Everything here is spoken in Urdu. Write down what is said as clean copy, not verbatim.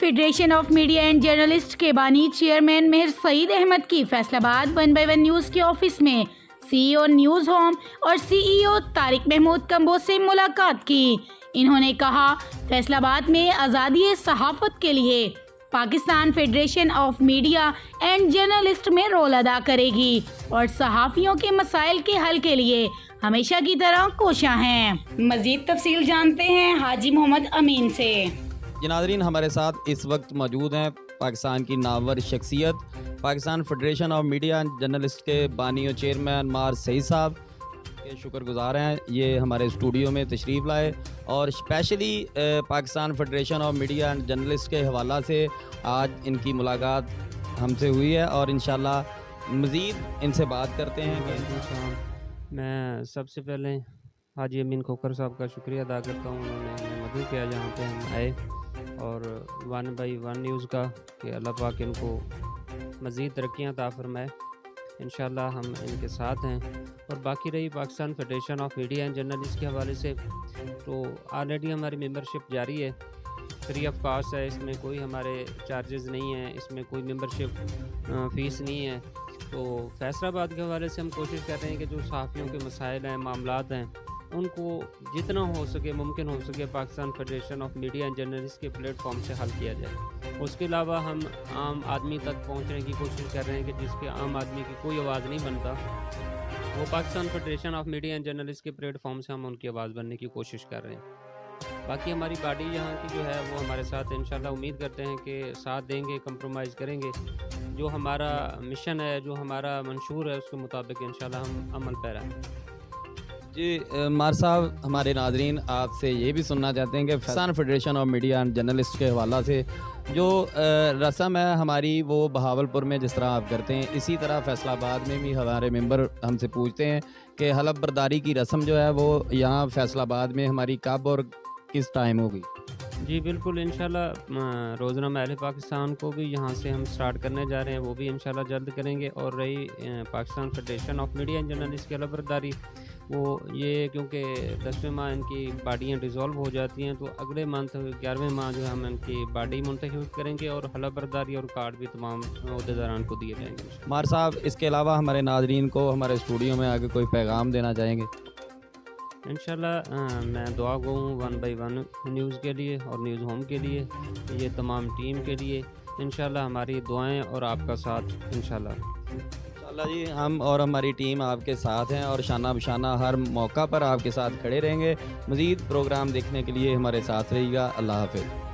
Federation of media and journalist کے بانی چیئرمین مہر سعید احمد کی فیصل آباد 1/1 نیوز کے آفس میں سی ای او نیوز ہوم اور سی ای او طارق محمود کمبو سے ملاقات کی۔ انہوں نے کہا فیصل آباد میں آزادی صحافت کے لیے Pakistan federation of media and journalist میں رول ادا کرے گی اور صحافیوں کے مسائل کے حل کے لیے ہمیشہ کی طرح کوشاں ہیں۔ مزید تفصیل جانتے ہیں حاجی محمد امین سے۔ ناظرین، ہمارے ساتھ اس وقت موجود ہیں پاکستان کی نامور شخصیت Pakistan federation of media and journalist کے بانی و چیئرمین مہر سعید صاحب کے شکر گزار ہیں، یہ ہمارے اسٹوڈیو میں تشریف لائے اور specially Pakistan federation of media and journalist کے حوالہ سے آج ان کی ملاقات ہم سے ہوئی ہے اور انشاءاللہ مزید ان سے بات کرتے ہیں۔ میں سب سے پہلے حاجی امین کھوکھر صاحب کا شکریہ ادا کرتا ہوں، انہوں نے ہمیں مدعو کیا جہاں پہ ہم آئے، اور 1/1 نیوز کا کہ اللہ پاک ان کو مزید ترقیاں عطا فرمائے۔ انشاءاللہ ہم ان کے ساتھ ہیں۔ اور باقی رہی Pakistan federation of media and journalist کے حوالے سے، تو آلریڈی ہماری ممبرشپ جاری ہے، فری آف کاسٹ ہے، اس میں کوئی ہمارے چارجز نہیں ہیں، اس میں کوئی ممبرشپ فیس نہیں ہے۔ تو فیصل آباد کے حوالے سے ہم کوشش کر رہے ہیں کہ جو صحافیوں کے مسائل ہیں، معاملات ہیں، ان کو جتنا ہو سکے، ممکن ہو سکے، Pakistan federation of media and journalist کے پلیٹ فارم سے حل کیا جائے۔ اس کے علاوہ ہم عام آدمی تک پہنچنے کی کوشش کر رہے ہیں کہ جس کے عام آدمی کی کوئی آواز نہیں بنتا، وہ Pakistan federation of media and journalist کے پلیٹ فارم سے ہم ان کی آواز بننے کی کوشش کر رہے ہیں۔ باقی ہماری باڈی یہاں کی جو ہے وہ ہمارے ساتھ انشاءاللہ امید کرتے ہیں کہ ساتھ دیں گے، کمپرومائز کریں گے، جو ہمارا مشن ہے، جو ہمارا منشور ہے، اس کے مطابق انشاءاللہ ہم عمل پیرا ہیں۔ جی مہر صاحب، ہمارے ناظرین آپ سے یہ بھی سننا چاہتے ہیں کہ Pakistan federation of media and journalist کے حوالہ سے جو رسم ہے ہماری، وہ بہاولپور میں جس طرح آپ کرتے ہیں، اسی طرح فیصل آباد میں بھی ہمارے ممبر ہم سے پوچھتے ہیں کہ حلف برداری کی رسم جو ہے وہ یہاں فیصل آباد میں ہماری کب اور کس ٹائم ہوگی؟ جی بالکل، انشاءاللہ روزنامہ اہل پاکستان کو بھی یہاں سے ہم سٹارٹ کرنے جا رہے ہیں، وہ بھی انشاءاللہ جلد کریں گے۔ اور رہی Pakistan federation of media and journalist کی حلف برداری، وہ یہ کیونکہ 10ویں ماہ ان کی باڈیاں ڈیزالو ہو جاتی ہیں، تو اگلے منتھ 11ویں ماہ جو ہے ہم ان کی باڈی منتخب کریں گے اور حلف برداری اور کارڈ بھی تمام عہدیداران کو دیے جائیں گے۔ مہر صاحب، اس کے علاوہ ہمارے ناظرین کو ہمارے اسٹوڈیو میں آگے کوئی پیغام دینا چاہیں گے؟ انشاءاللہ میں دعا گو ہوں 1/1 نیوز کے لیے اور نیوز ہوم کے لیے، یہ تمام ٹیم کے لیے۔ انشاءاللہ ہماری دعائیں اور آپ کا ساتھ انشاءاللہ جی، ہم اور ہماری ٹیم آپ کے ساتھ ہیں اور شانہ بشانہ ہر موقع پر آپ کے ساتھ کھڑے رہیں گے۔ مزید پروگرام دیکھنے کے لیے ہمارے ساتھ رہیے گا۔ اللہ حافظ۔